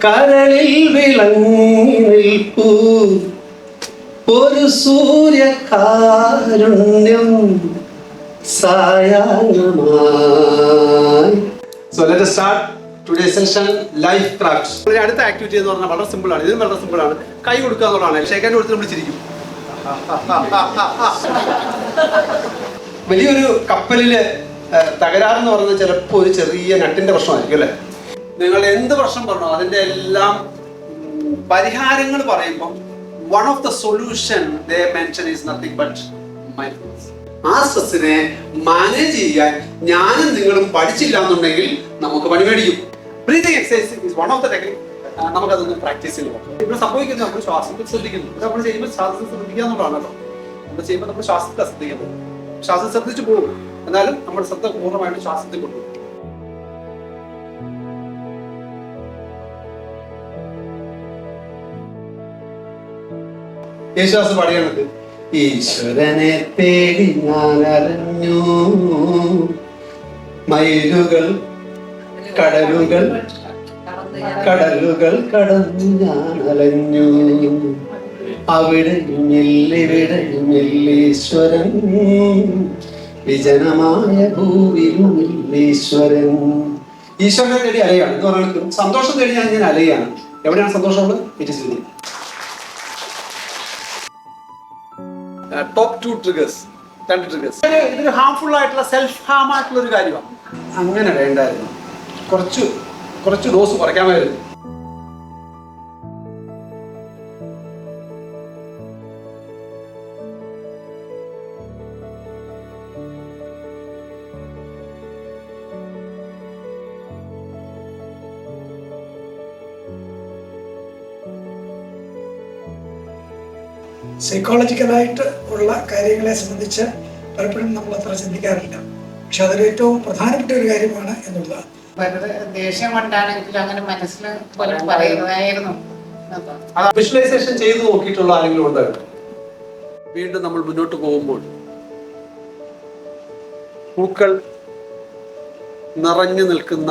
കരളിൽ വിളങ്ങി നിൽപ്പൂ ഒരു സൂര്യകാരുണ്യം സായാഹ്നമായി. So let us start today's session, life crafts. അടുത്ത ആക്ടിവിറ്റി എന്ന് പറഞ്ഞാൽ വളരെ സിമ്പിൾ ആണ്. ഇതും വളരെ സിമ്പിൾ ആണ്. കൈ കൊടുക്കുക എന്നുള്ളതാണ്. ഷേക്ക് ഹാൻഡ് കൊടുത്ത് നമ്മൾ ചിരിക്കും. വലിയൊരു കപ്പലില് തകരാറെന്ന് പറയുന്നത് ചിലപ്പോൾ ഒരു ചെറിയ നട്ടിന്റെ പ്രശ്നമായിരിക്കും അല്ലേ? നിങ്ങൾ എന്ത് പ്രശ്നം പറഞ്ഞോ അതിന്റെ എല്ലാം പരിഹാരങ്ങൾ പറയുമ്പോൾ one of the solution they mention is nothing but mindfulness. ആ സ്ട്രെസ്സിനെ മാനേജ് ചെയ്യാൻ ഞാനും നിങ്ങളും പഠിച്ചില്ല എന്നുണ്ടെങ്കിൽ നമുക്ക് പണി മേടിക്കും. Breathing exercise is one of the technique. നമുക്കതൊന്ന് പ്രാക്ടീസ് ചെയ്ത് നോക്കാം. ഇവിടെ സംഭവിക്കുന്നത് നമ്മൾ ശ്വാസത്തിൽ ശ്രദ്ധിക്കുന്നു. നമ്മൾ ചെയ്യുമ്പോൾ ശ്വാസത്തിൽ ശ്രദ്ധിക്കുക എന്നുള്ളതാണ് കേട്ടോ. നമ്മൾ ചെയ്യുമ്പോൾ നമ്മൾ ശ്വാസത്തിൽ ശ്രദ്ധിക്കുന്നത്. ശ്വാസം ശ്രദ്ധിച്ചു പോകും, എന്നാലും നമ്മുടെ ശ്രദ്ധ പൂർണ്ണമായിട്ട് ശ്വാസത്തിൽ കൊണ്ടുപോകും. യേശുദാസ് പാടിയാണത്. ഈശ്വരനെ തേടി ഞാൻ അലഞ്ഞു, മയിലുകൾ കടലുകൾ കടലുകൾ കടന്നു ഞാൻ അലഞ്ഞു, അവിടെയും ഇല്ലിവിടെയും ഇല്ലീശ്വരൻ, വിജനമായ ഭൂവിലും ഇല്ലീശ്വരൻ. ഈശ്വരനെ തേടി അലയാണ് എന്ന് പറയുന്നത് സന്തോഷം തേടി ഞാൻ അലയാണ്. എവിടെയാണ് സന്തോഷമുള്ളത്? It is within. Top 2 triggers, 2 triggers. ഇതൊരു ഹാംഫുൾ ആയിട്ടുള്ള സെൽഫ് ഹാം ആയിട്ടുള്ള ഒരു കാര്യമാണ്. അങ്ങനെ വേണ്ടായിരുന്നു, കുറച്ച് ഡോസ് കുറയ്ക്കാമായിരുന്നു. സൈക്കോളജിക്കലായിട്ട് ഉള്ള കാര്യങ്ങളെ സംബന്ധിച്ച് പലപ്പോഴും നമ്മൾ അത്ര ചിന്തിക്കാറില്ല. പക്ഷെ അതൊരു ഏറ്റവും പ്രധാനപ്പെട്ട ഒരു കാര്യമാണ് എന്നുള്ളതാണ്. ദേഷ്യം കൊണ്ടാണെങ്കിലും അങ്ങനെ മനസ്സിൽ പറയുന്നതായിരുന്നു. വിഷ്വലൈസേഷൻ ചെയ്ത് നോക്കിയിട്ടുള്ള ആരെങ്കിലും ഉണ്ടാകും? വീണ്ടും നമ്മൾ മുന്നോട്ട് പോകുമ്പോൾ പൂക്കൾ നിറഞ്ഞു നിൽക്കുന്ന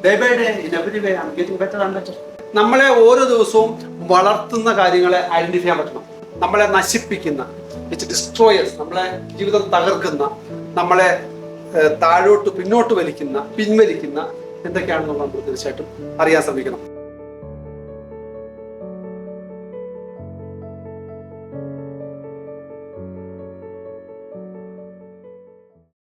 day by day in every way I am getting better and better. നമ്മളെ ഓരോ ദിവസവും വളർത്തുന്ന കാര്യങ്ങളെ ഐഡന്റിഫൈ ചെയ്യാൻ പറ്റണം. നമ്മളെ നശിപ്പിക്കുന്ന, ഡിസ്ട്രോയേഴ്സ്, നമ്മളെ ജീവിതം തകർക്കുന്ന, നമ്മളെ താഴോട്ട് പിന്നോട്ട് പിൻവലിക്കുന്ന എന്തൊക്കെയാണെന്നുള്ളത് നമ്മൾ തീർച്ചയായിട്ടും അറിയാൻ ശ്രമിക്കണം.